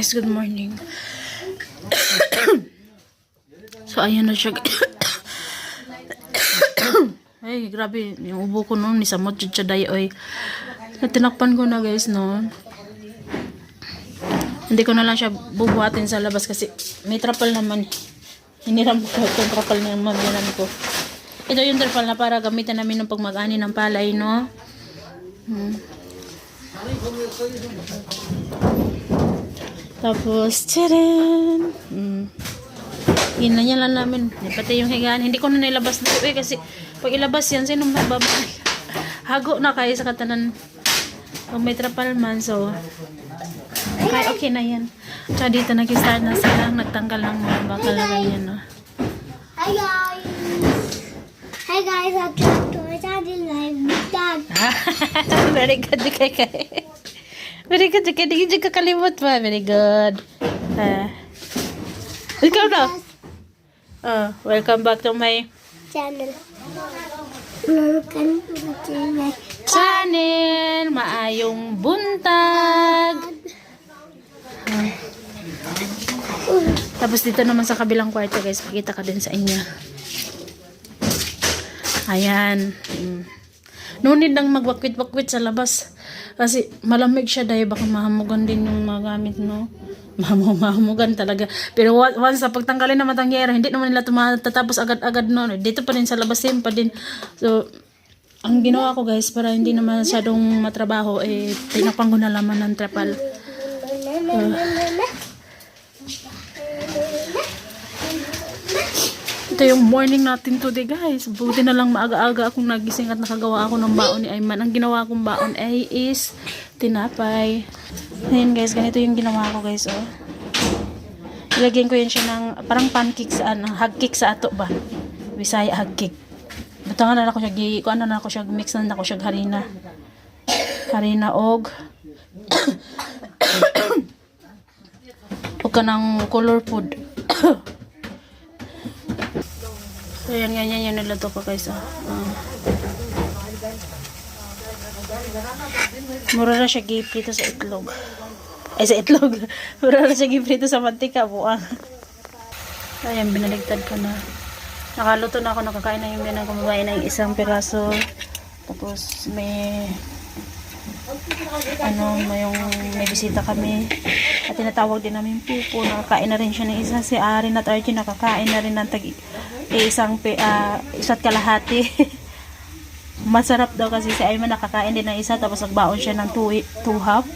Guys, good morning. So, ayan na siya. Ay, grabe. Yung ubo ko noon, nisamot siya dayo. Ay, tinakpan ko na guys, no. Hindi ko na lang siya bubuhatin sa labas kasi may trapal naman. Hiniram ko itong trapal na mabyanan ko. Ito yung trapal na para gamitan namin ng pagmag-ani ng palay, no. Tapos, tcharan! Ginanyan lang namin. Pati yung higaan. Hindi ko na nilabas na kasi pag ilabas yan, sino mababay? Hago na kayo sa katanan. Pag may trapal man, so kaya okay na yan. Tsaka dito nag-start na sila. Nagtanggal ng mga bakal na ganyan, no? Hi guys! Hi guys! I'm trying to starting like dad. Very good, kay. Very good, kay. Hindi ka kalimot pa. Very good. Ikaw na. Welcome back to my Channel. Welcome to my channel. Maayong buntag. Tapos dito naman sa kabilang kwarto guys, pakita ka din sa inyo. Ayan. No need nang magwakwit-wakwit sa labas. Kasi malamig siya dahil baka mahamugan din yung mga gamit, no? Mahamugan talaga. Pero once sa pagtanggalin naman ang yero, hindi naman nila tumatatapos agad-agad, no? Dito pa rin sa labas din pa din. So, ang ginawa ko guys, para hindi naman masyadong matrabaho, tinapang ko na laman ng trapal. Ito yung morning natin today guys. Buti na lang maaga-aga akong nagising at nakagawa ako ng baon ni Ayman. Ang ginawa kong baon is tinapay. Ayan guys, ganito yung ginawa ko guys, oh. Ilagyan ko yan siya ng parang pancake sa hagcake sa ato ba? Bisaya hagcake. Butangan na ako siya ano na ako siya mix na ako siya harina. Harina og ka ng color food. So, yan, ganyan yung niluto ko guys. Mura na siya giprito sa itlog. Ay, sa itlog. Mura na siya giprito sa mantika. Buang. Ayan, binaligtad ko na. Nakaluto na ako. Nakakain na yung ganang kumabain na yung isang piraso. Tapos, may may bisita kami at tinatawag din namin pupo. Nakakain na rin siya ng isa. Si Arin at Archie nakakain na rin ng isa't kalahati. Masarap daw kasi si Ayman nakakain din ng isa tapos nagbaon siya ng 2 half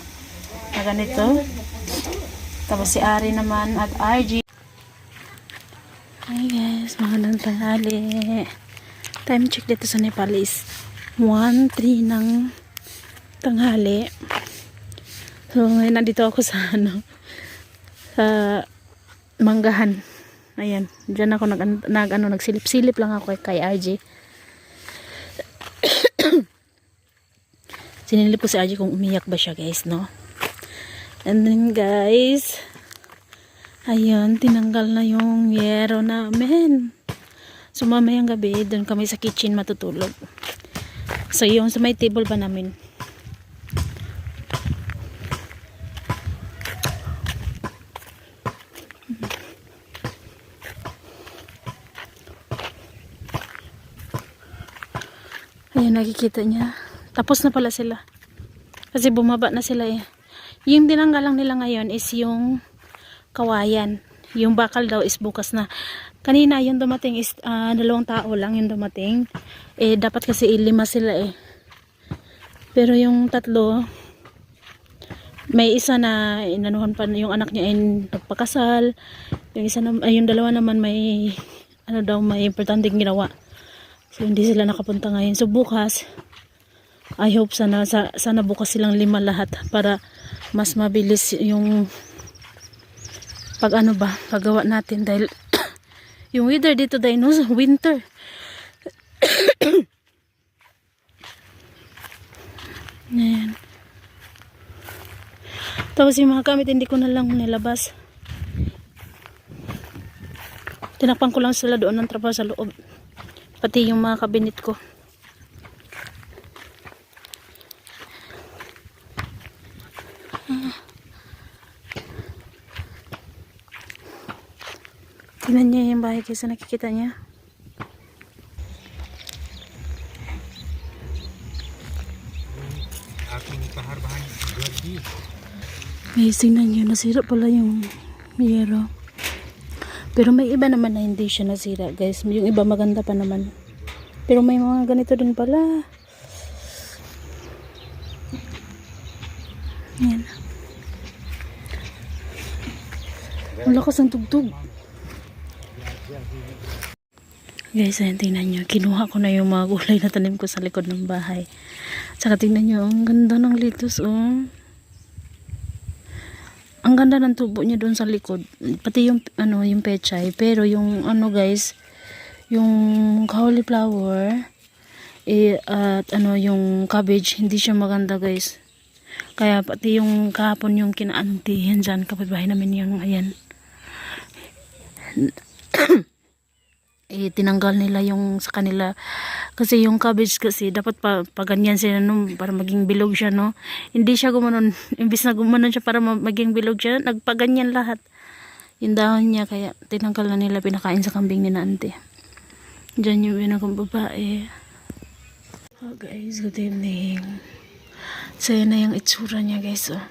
na ganito. Tapos si Arin naman at Archie. Hi guys, magandang tanghali. Time check dito sa Nepal is 1:03 ng tanghali. So ngayon nandito ako sa sa manggahan. Ayan, diyan ako nagsilip-silip lang ako kay RJ. Sinilip ko si RJ kung umiyak ba siya guys, no? And then guys, ayun, tinanggal na yung yero namin. So mamayang gabi, doon kami sa kitchen matutulog. So yung sa may table ba namin, ayan, nakikita niya. Tapos na pala sila. Kasi bumaba na sila eh. Yung tinanggal lang nila ngayon is yung kawayan. Yung bakal daw is bukas na. Kanina yung dumating is 2 tao lang yung dumating. Dapat kasi 5 sila eh. Pero yung 3, may isa na inanuhan pa yung anak niya ay nagpakasal. Yung isa na, yung 2 naman may may importanteng ginawa. So, hindi sila nakapunta ngayon. So, bukas, I hope sana bukas silang 5 lahat para mas mabilis yung paggawa natin dahil yung weather dito dahil no, winter. Ayan. Tapos yung mga gamit hindi ko na lang nilabas. Tinakpan ko lang sila doon ng trabaho sa loob. Pati yung mga kabinet ko. Tingnan niya yung bahay kasi nakikita niya. Aking paharbahan Gordy. Guys, tingnan niyo. Nasira pala yung yero. Pero may iba naman na hindi siya nasira, guys. Yung iba maganda pa naman. Pero may mga ganito din pala. Yan. Ang lakas ng tugtog. Guys, ayan, tingnan nyo. Kinuha ko na yung mga gulay na tanim ko sa likod ng bahay. Tsaka tingnan nyo, ang ganda ng litos, oh. Ang ganda ng tubo niya doon sa likod. Pati yung, yung pechay. Pero yung, guys, yung cauliflower, at yung cabbage, hindi siya maganda, guys. Kaya pati yung kahapon yung kinaantihan dyan, kapitbahay namin yung, ayan. Tinanggal nila yung sa kanila kasi yung cabbage kasi dapat pa ganyan sila no, para maging bilog siya, no. Hindi siya gumanon, imbis na gumanon siya para maging bilog siya, nagpaganyan lahat yung dahon niya, kaya tinanggal na nila, pinakain sa kambing ni Nante. Diyan yung binakong babae. Oh guys, good evening. So yan na yung itsura niya, guys, oh.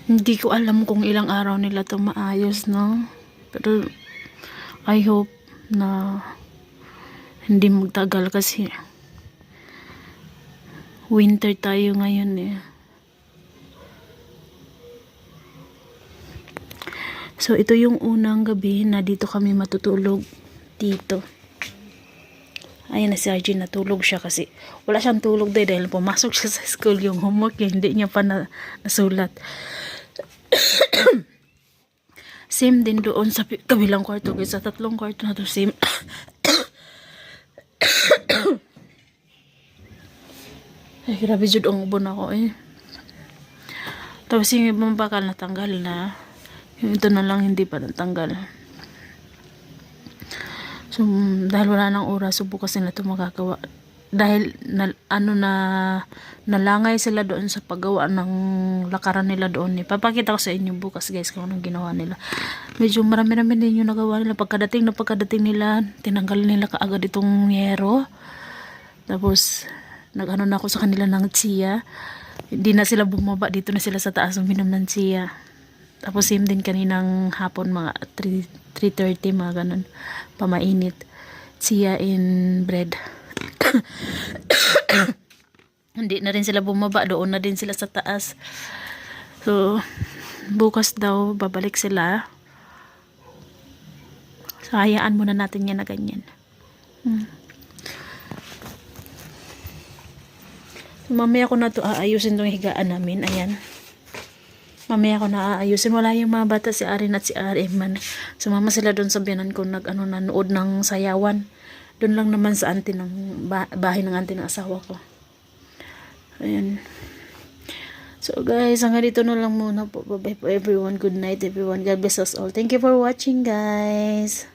Hindi ko alam kung ilang araw nila to maayos, no, pero I hope na hindi magtagal kasi winter tayo ngayon, eh. So ito yung unang gabi na dito kami matutulog dito. Ayan na si RG, natulog siya kasi wala siyang tulog dahil pumasok siya sa school, yung homework hindi niya pa nasulat. Same din doon sa kabilang kwarto, guys. Sa tatlong kwarto na to, same. Ay, grabe jud ang ubon ako, eh. Tapos yung ibang bakal natanggal na. Yung ito na lang hindi pa natanggal. So, dahil wala nang oras, bukas nila ito magagawa. Dahil nalangay sila doon sa paggawa ng lakaran nila doon. Papakita ko sa inyo bukas, guys, kung anong ginawa nila. Medyo marami-rami din yung nagawa nila. Pagkadating nila, tinanggal nila kaagad itong yero. Tapos nag-ano na ako sa kanila ng tsiya. Hindi na sila bumaba, dito na sila sa taas uminom ng tsiya. Tapos same din kaninang hapon, mga 3:30, mga ganun, pamainit, tsiya in bread. Hindi na rin sila bumaba, doon na din sila sa taas. So bukas daw babalik sila. So hayaan muna natin yan na ganyan. So, mamaya ko na to aayusin tong higaan namin. Ayan, mamaya ko na aayusin. Wala yung mga bata, si Arin at si RM man. Sumama sila doon sa biyanan ko, nanood ng sayawan. Doon lang naman sa auntie ng bahay ng auntie ng asawa ko. Ayan. So guys, hanggang dito na lang muna po. Bye bye po everyone. Good night everyone. God bless us all. Thank you for watching, guys.